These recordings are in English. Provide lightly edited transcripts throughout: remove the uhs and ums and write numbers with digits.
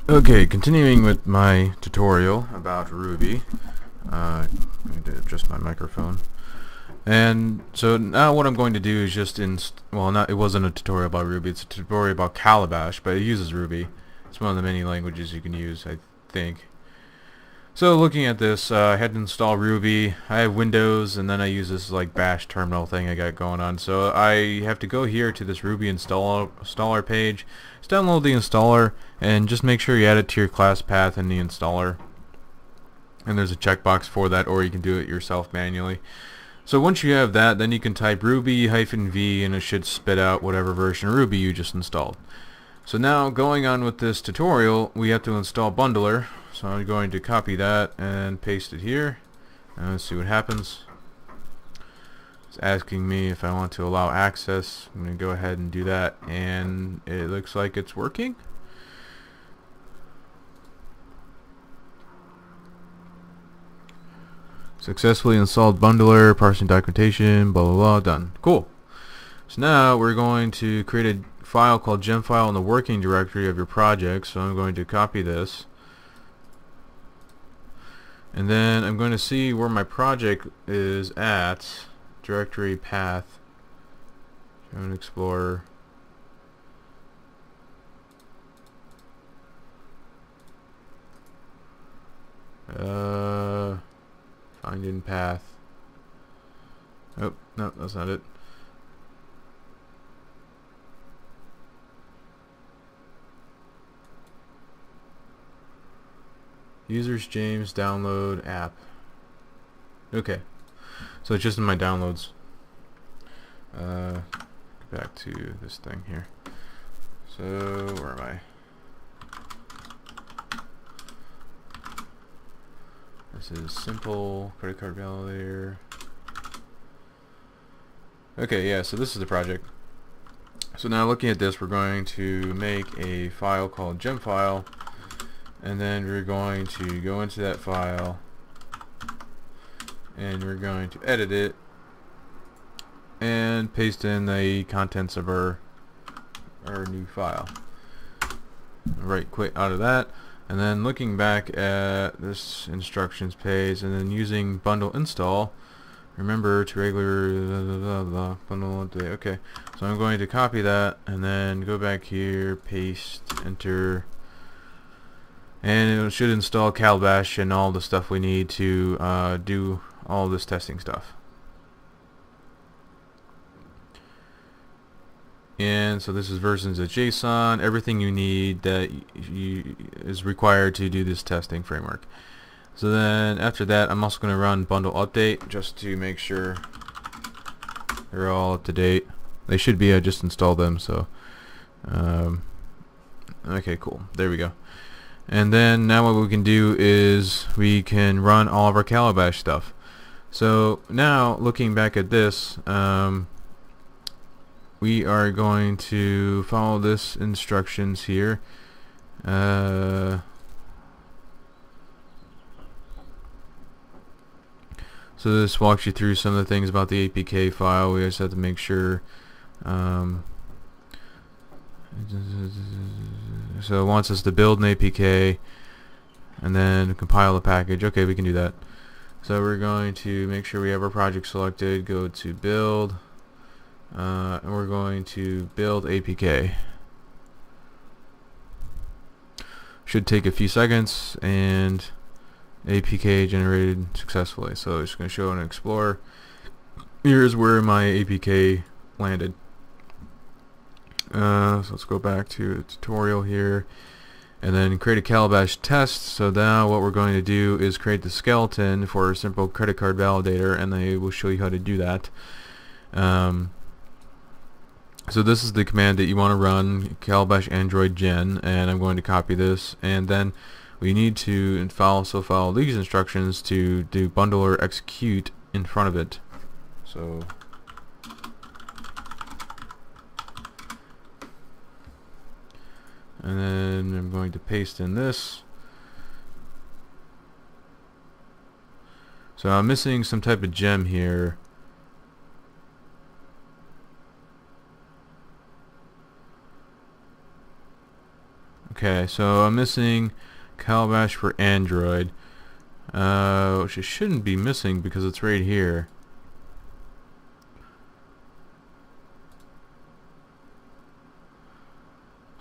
Okay, continuing with my tutorial about Ruby. I'm going to adjust my microphone. And so now what I'm going to do is just it wasn't a tutorial about Ruby, it's a tutorial about Calabash, but it uses Ruby. It's one of the many languages you can use, I think. So looking at this, I had to install Ruby. I have Windows, and then I use this like bash terminal thing I got going on. So I have to go here to this Ruby installer page. Just download the installer, and just make sure you add it to your class path in the installer. And there's a checkbox for that, or you can do it yourself manually. So once you have that, then you can type ruby-v, and it should spit out whatever version of Ruby you just installed. So now, going on with this tutorial, we have to install Bundler. So I'm going to copy that and paste it here. And let's see what happens. It's asking me if I want to allow access. I'm going to go ahead and do that, and it looks like it's working. Successfully installed Bundler, parsing documentation, blah blah blah, done. Cool. So now we're going to create a file called gemfile in the working directory of your project. So I'm going to copy this. And then I'm going to see where my project is at. Directory path. Common Explorer. Find in path. Oh, no, that's not it. Users James download app. Okay, so it's just in my downloads. Go back to this thing here. So where am I? This is simple credit card validator. Okay, yeah, so this is the project. So now looking at this, we're going to make a file called gemfile. And then we're going to go into that file, and we're going to edit it and paste in the contents of our new file. Right click out of that, and then looking back at this instructions page, and then using bundle install, remember to regular bundle update. Okay, so I'm going to copy that and then go back here, paste, enter. And it should install Calabash and all the stuff we need to do all this testing stuff. And so this is versions of JSON, everything you need that is required to do this testing framework. So then after that, I'm also going to run bundle update just to make sure they're all up to date. They should be. I just installed them. So okay, cool. There we go. And then now what we can do is we can run all of our Calabash stuff. So now looking back at this, we are going to follow this instructions here. So this walks you through some of the things about the APK file. We just have to make sure. So it wants us to build an APK and then compile the package. Okay, we can do that. So we're going to make sure we have our project selected, go to build, and we're going to build APK. Should take a few seconds, and APK generated successfully. So it's going to show in Explorer. Here's where my APK landed. So let's go back to the tutorial here and then create a Calabash test. So now what we're going to do is create the skeleton for a simple credit card validator, and they will show you how to do that. So this is the command that you want to run, Calabash Android Gen, and I'm going to copy this, and then we need to follow these instructions to do bundler execute in front of it. So and then I'm going to paste in this. So I'm missing some type of gem here. Okay, so I'm missing Calabash for Android, which it shouldn't be missing because it's right here.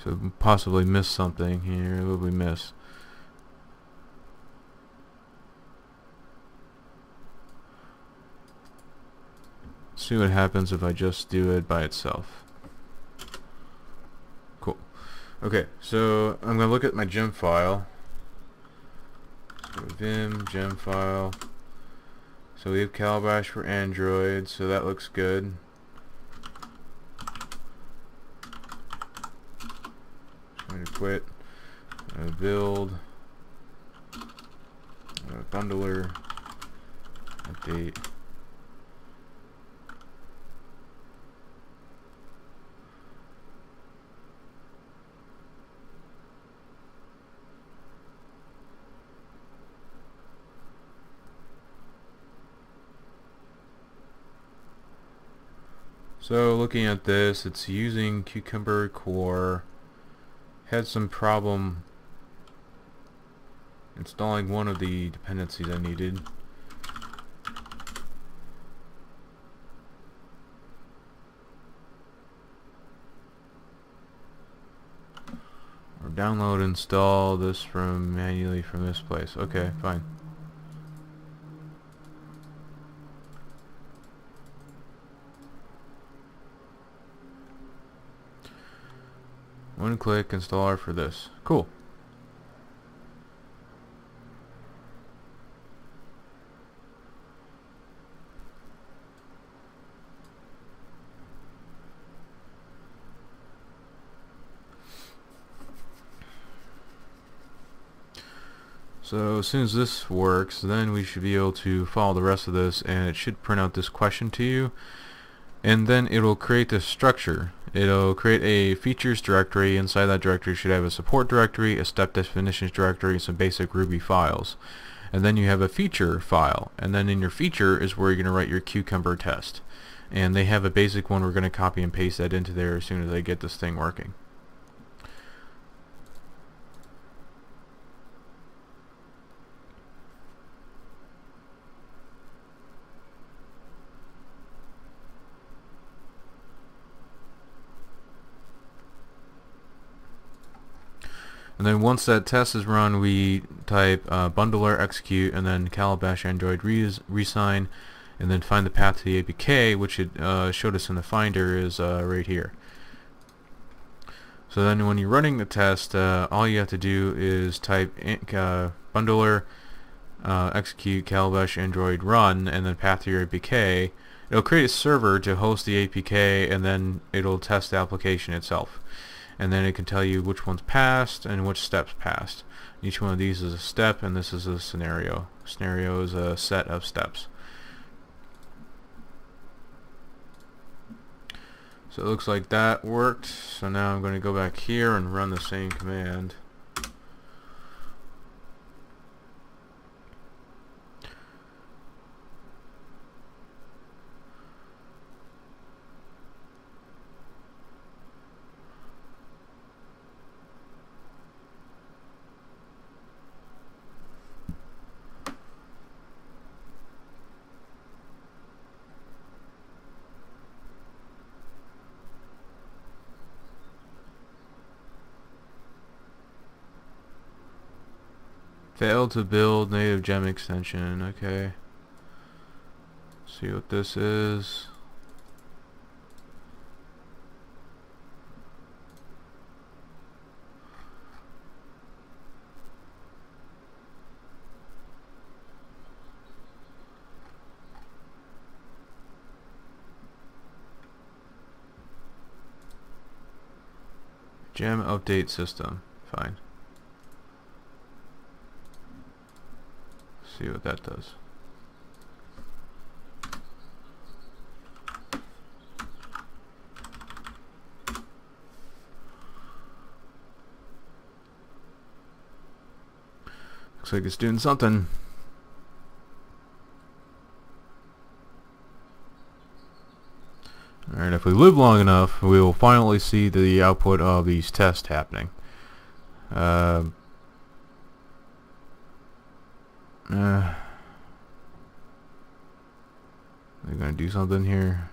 So possibly miss something here. What did we miss? See what happens if I just do it by itself. Cool. Okay, so I'm gonna look at my gem file. So Vim gem file. So we have Calabash for Android, so that looks good. I'm going to quit. Build. Bundler. Update. So looking at this, it's using Cucumber Core. Had some problem installing one of the dependencies I needed. Or download, install this from manually from this place. Okay, fine. One click installer for this. Cool. So as soon as this works, then we should be able to follow the rest of this, and it should print out this question to you, and then it'll create this structure. It'll create a features directory. Inside that directory should have a support directory, a step definitions directory, and some basic Ruby files. And then you have a feature file, and then in your feature is where you're going to write your Cucumber test. And they have a basic one. We're going to copy and paste that into there as soon as I get this thing working. And then once that test is run, we type bundler execute and then Calabash Android resign, and then find the path to the APK, which it showed us in the finder is right here. So then when you're running the test, all you have to do is type bundler execute Calabash Android run and then path to your APK. It'll create a server to host the APK, and then it'll test the application itself. And then it can tell you which ones passed and which steps passed. Each one of these is a step, and this is a scenario. Scenario is a set of steps. So it looks like that worked. So now I'm going to go back here and run the same command. Failed to build native gem extension. Okay. See what this is. Gem update system. Fine. See what that does. Looks like it's doing something. Alright, if we live long enough, we will finally see the output of these tests happening. Uh, they're gonna do something here.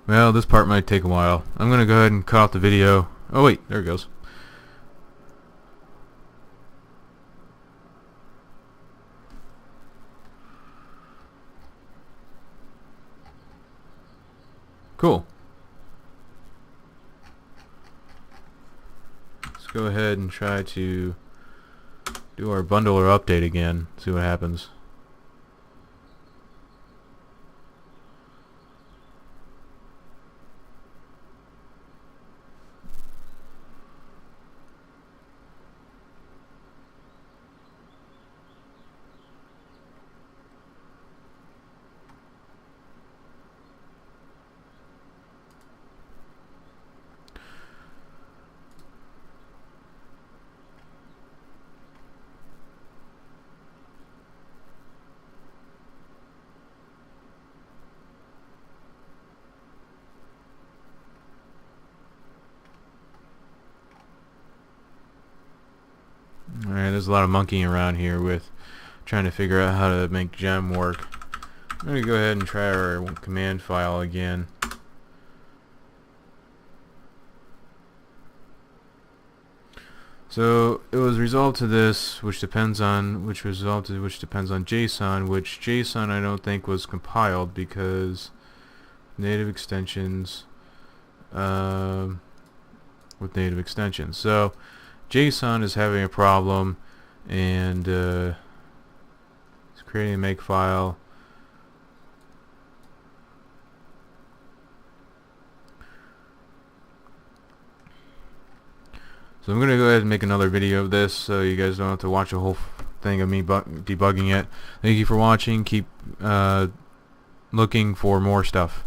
Well, this part might take a while. I'm gonna go ahead and cut off the video. Oh wait, there it goes. Cool. Let's go ahead and try to do our bundler update again. See what happens. Alright, there's a lot of monkeying around here with trying to figure out how to make gem work. I'm going to go ahead and try our command file again. So it was resolved to this, which depends on JSON, which JSON I don't think was compiled because native extensions with native extensions. So JSON is having a problem, and it's creating a make file. So I'm going to go ahead and make another video of this so you guys don't have to watch a whole thing of me debugging it. Thank you for watching. Keep looking for more stuff.